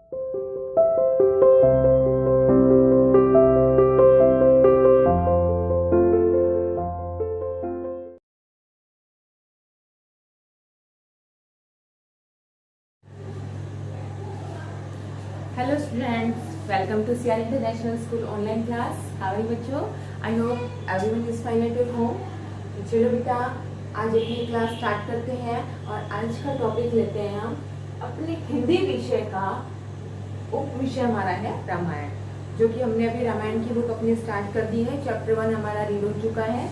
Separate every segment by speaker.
Speaker 1: Hello students, welcome to CR International School online class. How are you बच्चों? I hope everyone is fine at your home. तो चलो बेटा, आज अपनी class start करते हैं और आज का टॉपिक लेते हैं हम अपने हिंदी विषय का उप विषय हमारा है रामायण, जो कि हमने अभी रामायण की बुक अपनी स्टार्ट कर दी है। चैप्टर 1 हमारा रीड हो चुका है,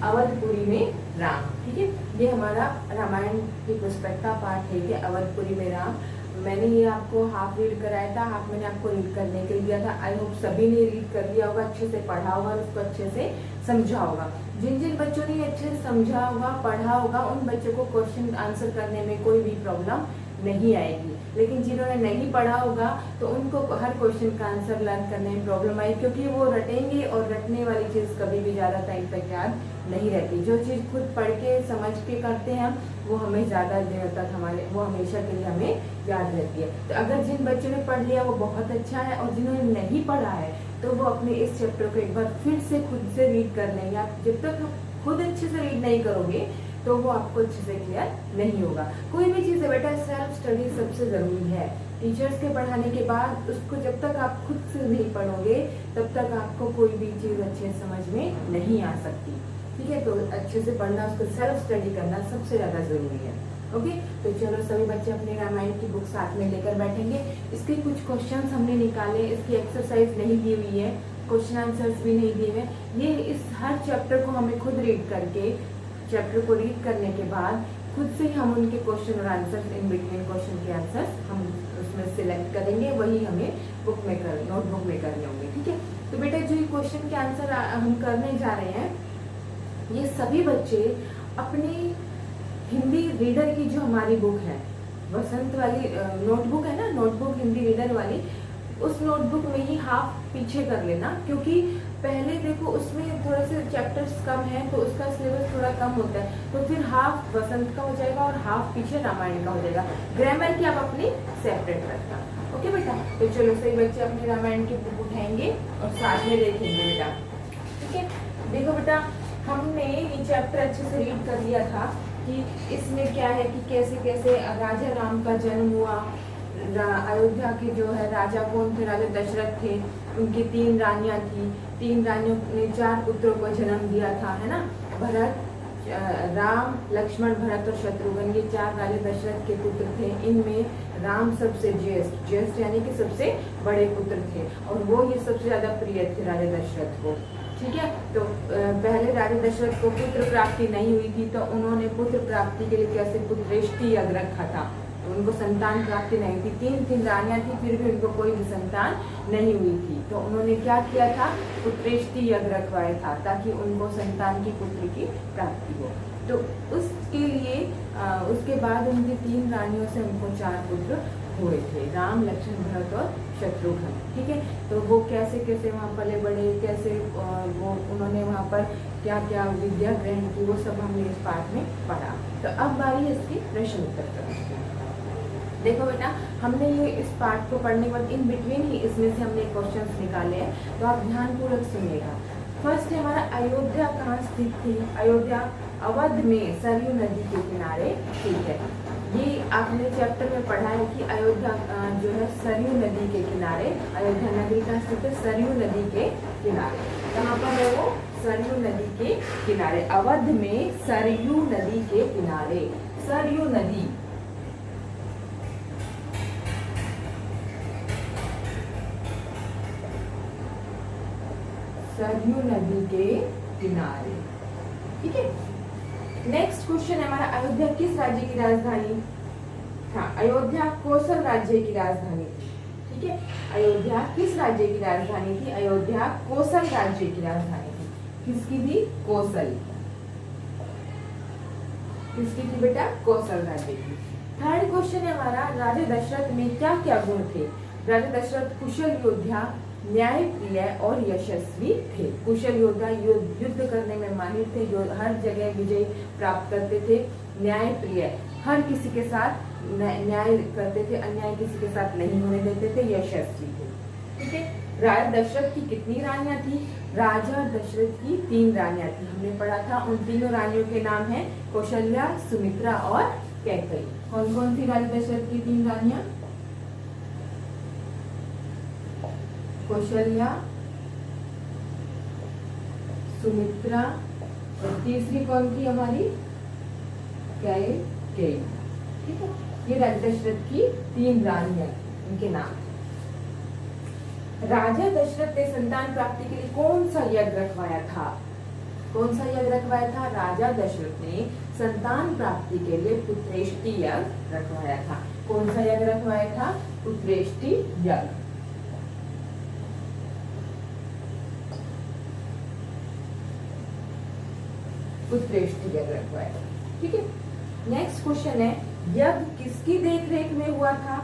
Speaker 1: अवधपुरी में राम। ठीक है, ये हमारा रामायण की पुस्तक का पाठ है कि अवधपुरी में राम। मैंने ये आपको हाफ रीड कराया था, हाफ मैंने आपको रीड करने के लिए दिया था। आई होप सभी ने रीड कर लिया होगा, अच्छे से पढ़ा होगा और उसको अच्छे से समझा होगा। जिन जिन बच्चों ने अच्छे से समझा होगा, पढ़ा होगा, उन बच्चों को क्वेश्चन आंसर करने में कोई भी प्रॉब्लम नहीं आएगी। लेकिन जिन्होंने नहीं पढ़ा होगा तो उनको हर क्वेश्चन का आंसर लर्न करने में प्रॉब्लम आएगी, क्योंकि वो रटेंगे और रटने वाली चीज कभी भी ज्यादा टाइम तक याद नहीं रहती। जो चीज खुद पढ़ के समझ के करते हैं वो हमें ज्यादा देर तक वो हमेशा के लिए हमें याद रहती है। तो अगर जिन बच्चों ने पढ़ लिया वो बहुत अच्छा है, और जिन्होंने नहीं पढ़ा है तो वो अपने इस चैप्टर को एक बार फिर से खुद से रीड कर लेंगे। आप जब तक खुद अच्छे से रीड नहीं करोगे तो वो आपको अच्छे से क्लियर नहीं होगा। कोई भी चीज है बेटा, सेल्फ स्टडी सबसे जरूरी है। टीचर्स के पढ़ाने के बाद उसको जब तक आप खुद से नहीं पढ़ोगे तब तक आपको कोई भी चीज अच्छे समझ में नहीं आ सकती। ठीक है, तो अच्छे से पढ़ना, उसको सेल्फ स्टडी करना सबसे ज्यादा जरूरी है। ओके, तो चलो सभी बच्चे अपने रामायण की बुक साथ में लेकर बैठेंगे। इसके कुछ क्वेश्चंस हमने निकाले, इसकी एक्सरसाइज नहीं दी हुई है, क्वेश्चन आंसर्स भी नहीं दिए हुए। ये इस हर चैप्टर को हमें खुद रीड करके, चैप्टर को रीड करने के बाद खुद से हम उनके क्वेश्चन और आंसर्स, इन बिटवीन क्वेश्चन के आंसर्स हम उसमें सिलेक्ट करेंगे, वही हमें नोटबुक में करने होंगे। ठीक है, तो बेटा जो ये क्वेश्चन के आंसर हम करने जा रहे हैं, ये सभी बच्चे अपनी हिंदी रीडर की जो हमारी बुक है, वसंत वाली नोटबुक है ना, नोटबुक हिंदी रीडर वाली, उस नोटबुक में ही हाफ पीछे कर लेना। क्योंकि पहले देखो उसमें थोड़ा से चैप्टर्स कम है तो उसका सिलेबस थोड़ा कम होता है, तो फिर हाफ वसंत का हो जाएगा और हाफ पीछे रामायण का हो जाएगा। ग्रामर की आप अपनी सेपरेट रखना। ओके बेटा, तो चलो सही बच्चे अपने रामायण की बुक उठाएंगे और साथ में देखेंगे बेटा। ठीक है, देखो बेटा, हमने ये चैप्टर अच्छे से रीड कर लिया था कि इसमें क्या है कि कैसे कैसे राजा राम का जन्म हुआ। अयोध्या के जो है राजा कौन थे? राजा दशरथ थे। उनकी 3 रानियां थी, 3 रानियों ने 4 पुत्रों को जन्म दिया था, है ना। भरत, राम, लक्ष्मण, भरत और शत्रुघ्न, ये 4 राजा दशरथ के पुत्र थे। इनमें राम सबसे ज्येष्ठ यानी कि सबसे बड़े पुत्र थे, और वो ये सबसे ज्यादा प्रिय थे राजा दशरथ को। ठीक है, तो पहले राजा दशरथ को पुत्र प्राप्ति नहीं हुई थी, तो उन्होंने पुत्र प्राप्ति के लिए कैसे पुत्रेष्टि यज्ञ रखा था, तो उनको संतान प्राप्ति नहीं थी। 3 रानियां थी, फिर भी उनको कोई भी संतान नहीं हुई थी, तो उन्होंने क्या किया था? पुत्रेष्टि यज्ञ रखवाया था, ताकि उनको संतान की पुत्र की प्राप्ति हो। तो उसके लिए उसके बाद उनकी 3 रानियों से उनको 4 पुत्र हुए थे, राम, लक्ष्मण, भरत और शत्रुघ्न। ठीक है, तो वो कैसे कैसे वहाँ पले बड़े, कैसे वो उन्होंने वहाँ पर क्या क्या विद्या ग्रहण की, वो सब हमने इस पाठ में पढ़ा। तो अब बारी है इसकी प्रश्न उत्तर करने की। देखो बेटा, हमने ये इस पाठ को पढ़ने के बाद इन बिटवीन ही इसमें से हमने क्वेश्चंस निकाले हैं, तो आप ध्यानपूर्वक सुनिएगा। फर्स्ट है हमारा, अयोध्या कहाँ स्थित थी? अयोध्या अवध में सरयू नदी के किनारे स्थित है। ये आपने चैप्टर में पढ़ा है कि अयोध्या जो है सरयू नदी के किनारे, अयोध्या नगरी का स्थित है सरयू नदी के किनारे। कहाँ पर है वो? सरयू नदी के किनारे, अवध में सरयू नदी के किनारे। सरयू नदी, सरयू नदी के किनारे। ठीक है, नेक्स्ट क्वेश्चन है हमारा, अयोध्या किस राज्य की राजधानी? हाँ, अयोध्या कोसल राज्य की राजधानी थी। ठीक है, अयोध्या किस राज्य की राजधानी थी? अयोध्या कोसल राज्य की राजधानी थी। किसकी थी? कोसल। किसकी थी बेटा? कोसल राज्य की। थर्ड क्वेश्चन है हमारा, राजा दशरथ में क्या क्या गुण थे? राजा दशरथ कुशल योद्धा, न्यायप्रिय और यशस्वी थे। कुशल योद्धा, युद्ध करने में माहिर थे, हर जगह विजय प्राप्त करते थे। न्यायप्रिय, हर किसी के साथ न्याय करते थे, अन्याय किसी के साथ नहीं होने देते थे, यशस्वी थे। ठीक है। राजा दशरथ की कितनी रानियां थी? राजा दशरथ की 3 रानियां थी। हमने पढ़ा था उन तीनों रानियों के नाम है कौशल्या, सुमित्रा और कैकेयी। कौन कौन थी राजा दशरथ की 3 रानियां? कौशल्या, सुमित्रा और तीसरी कौन थी हमारी? कैकेयी। ठीक है। ये राजा दशरथ की 3 रानियां, इनके नाम। राजा दशरथ ने संतान प्राप्ति के लिए कौन सा यज्ञ रखवाया था? कौन सा यज्ञ रखवाया था? राजा दशरथ ने संतान प्राप्ति के लिए पुत्रेष्टि यज्ञ रखवाया था। कौन सा यज्ञ रखवाया था? पुत्रेष्टि यज्ञ। पुत्रेष्टि यज्ञ रखवाया। ठीक है। नेक्स्ट क्वेश्चन है, यज्ञ किसकी देखरेख में हुआ था?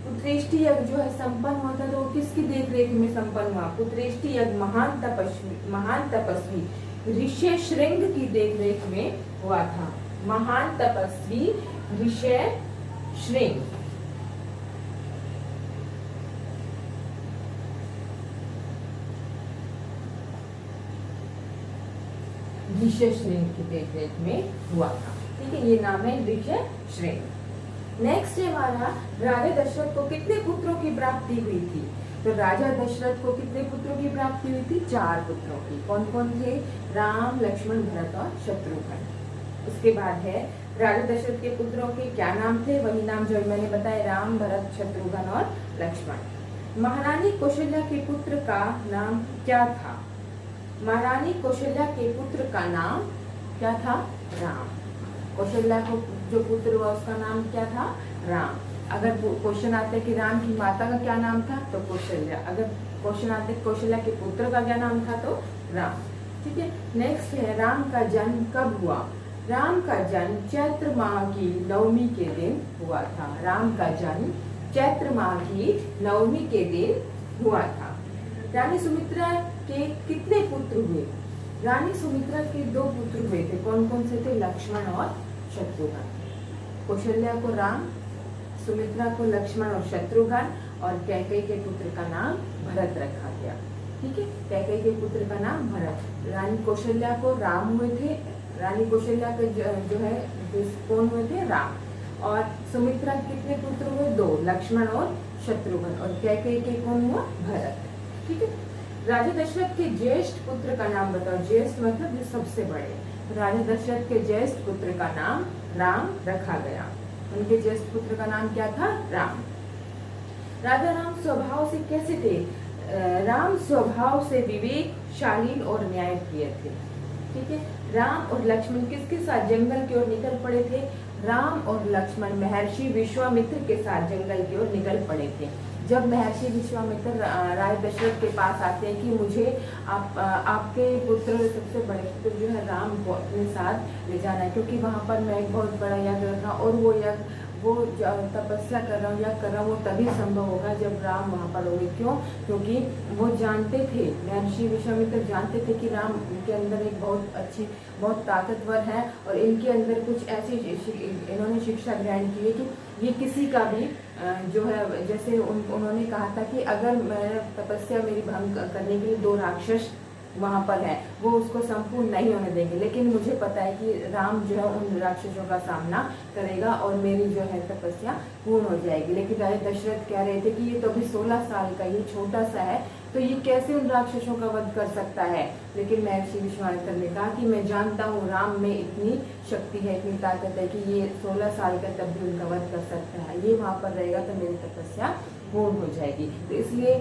Speaker 1: पुत्रेष्टि यज्ञ जो है संपन्न हुआ था तो वो किसकी देखरेख में संपन्न हुआ? पुत्रेष्टि यज्ञ महान तपस्वी ऋष्यशृंग की देखरेख में हुआ था। महान तपस्वी ऋष्यशृंग। ऋष्यशृंग की देखरेख में हुआ था। ठीक है, ये नाम है ऋष्यशृंग। नेक्स्ट है हमारा, राजा दशरथ को कितने पुत्रों की प्राप्ति हुई थी? तो राजा दशरथ को कितने पुत्रों की प्राप्ति हुई थी? 4 पुत्रों की। कौन कौन थे? राम, लक्ष्मण, भरत और शत्रुघ्न। उसके बाद है राजा दशरथ के पुत्रों के क्या नाम थे? वही नाम जो मैंने बताया, राम, भरत, शत्रुघ्न और लक्ष्मण। महारानी कौशल्या के पुत्र का नाम क्या था? महारानी कौशल्या के पुत्र का नाम क्या था? राम। कौशल्या को जो पुत्र हुआ उसका नाम क्या था? राम। अगर क्वेश्चन आते कि राम की माता का क्या नाम था तो कौशल्या। अगर क्वेश्चन आते कौशल्या के पुत्र का क्या नाम था तो राम। ठीक है। नेक्स्ट है, राम का जन्म कब हुआ? राम का जन्म चैत्र माह की नवमी के दिन हुआ था। राम का जन्म चैत्र माह की नवमी के दिन हुआ था। रानी सुमित्रा के कितने पुत्र हुए? रानी सुमित्रा के 2 पुत्र हुए थे। कौन कौन से थे? लक्ष्मण और शत्रुघ्न। कौशल्या को राम, सुमित्रा को लक्ष्मण और शत्रुघ्न, और कैकेयी के पुत्र का नाम भरत रखा गया। ठीक है, कैकेयी के पुत्र का नाम भरत। रानी कौशल्या को राम हुए थे, रानी कौशल्या के जो है कौन हुए थे? राम। और सुमित्रा के कितने पुत्र हुए? 2, लक्ष्मण और शत्रुघ्न। और कैकेयी के कौन हुआ? भरत। ठीक है। राजा दशरथ के ज्येष्ठ पुत्र का नाम बताओ। ज्येष्ठ मतलब जो सबसे बड़े। राजा दशरथ के ज्येष्ठ पुत्र का नाम राम रखा गया। उनके ज्येष्ठ पुत्र का नाम क्या था? राम। राजा राम स्वभाव से कैसे थे? राम स्वभाव से विवेक, शालीन और न्यायप्रिय थे। ठीक है। राम और लक्ष्मण किसके साथ जंगल की ओर निकल पड़े थे? राम और लक्ष्मण महर्षि विश्वामित्र के साथ जंगल की ओर निकल पड़े थे। जब महर्षि विश्वामित्र राजा दशरथ के पास आते हैं कि मुझे आपके पुत्र सबसे बड़े पुत्र जो है राम को अपने साथ ले जाना है, क्योंकि वहाँ पर मैं एक बहुत बड़ा यज्ञ कर रहा हूँ और वो तपस्या कर रहा हूँ या कर रहा हूँ वो तभी संभव होगा जब राम वहाँ पर होंगे। क्यों? क्योंकि वो जानते थे, महर्षि विश्वामित्र जानते थे कि राम के अंदर एक बहुत ताकतवर है और इनके अंदर कुछ ऐसी इन्होंने शिक्षा ग्रहण की है कि ये किसी का भी जो है, जैसे उन्होंने कहा था कि अगर मैं तपस्या मेरी भंग करने के लिए 2 राक्षस वहाँ पर है, वो उसको संपूर्ण नहीं होने देंगे, लेकिन मुझे पता है कि राम जो है उन राक्षसों का सामना करेगा और मेरी जो है तपस्या पूर्ण हो जाएगी। लेकिन राजा दशरथ कह रहे थे कि ये तो अभी 16 साल का, ये छोटा सा है, तो ये कैसे उन राक्षसों का वध कर सकता है। लेकिन महर्षि विश्वामित्र ने कहा कि मैं जानता हूँ राम में इतनी शक्ति है, इतनी ताकत है कि ये 16 साल का तब भी उनका वध कर सकता है। ये वहाँ पर रहेगा तो मेरी तपस्या पूर्ण हो जाएगी। तो इसलिए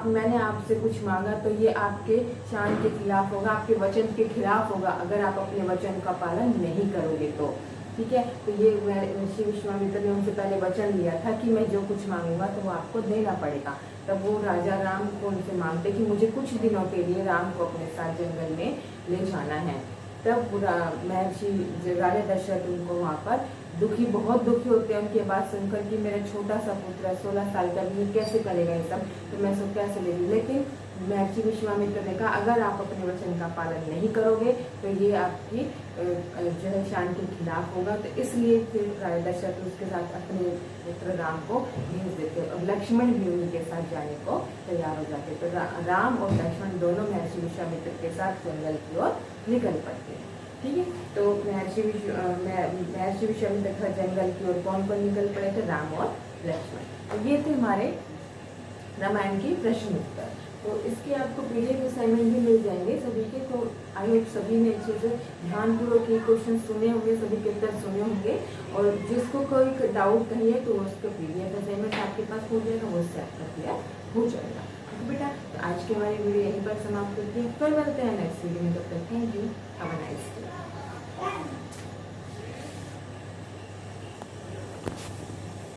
Speaker 1: मैंने आपसे कुछ मांगा तो ये आपके शान के खिलाफ होगा, आपके वचन के खिलाफ होगा अगर आप अपने वचन का पालन नहीं करोगे तो। ठीक है। तो ये महर्षि विश्वामित्र ने उनसे पहले वचन लिया था कि मैं जो कुछ मांगूंगा तो वो आपको देना पड़ेगा। तब वो राजा राम को उनसे मांगते कि मुझे कुछ दिनों के लिए राम को अपने साथ जंगल में ले जाना है। तब महर्षि राजा दशरथ उनको वहाँ पर दुखी, बहुत दुखी होते हैं उनकी बात सुनकर कि मेरा छोटा सा पुत्र 16 साल का भी कैसे करेगा ये सब, तो मैं सब कैसे ले लूँ। लेकिन महर्षि विश्वामित्र ने कहा अगर आप अपने वचन का पालन नहीं करोगे तो ये आपकी जो है शान के खिलाफ होगा। तो इसलिए फिर दशरथ उसके साथ अपने पुत्र राम को भेज देते और लक्ष्मण भी उनके साथ जाने को तैयार हो जाते। तो राम और लक्ष्मण दोनों महर्षि विश्वामित्र के साथ जंगल की ओर निकल पड़ते हैं। ठीक है, तो महर्षि विश्वामित्र जंगल की ओर कौन कौन निकल पड़े थे? राम और लक्ष्मण। तो ये थे हमारे रामायण के प्रश्न उत्तर। तो इसके आपको पीडीएफ असाइनमेंट भी मिल जाएंगे सभी के। तो आई होप सभी ने अच्छे से ध्यानपूर्वक ये क्वेश्चन सुने होंगे, सभी के उत्तर सुने होंगे। और जिसको कोई डाउट नहीं है तो उसका पीडीएफ असाइनमेंट आपके पास हो जाएगा, वो उससे आपका क्लियर हो जाएगा। तो बेटा तो आज की हमारी वीडियो यहीं पर समाप्त करती है, फिर मिलते हैं नेक्स्ट वीडियो में। तब तक thank you, have a nice day.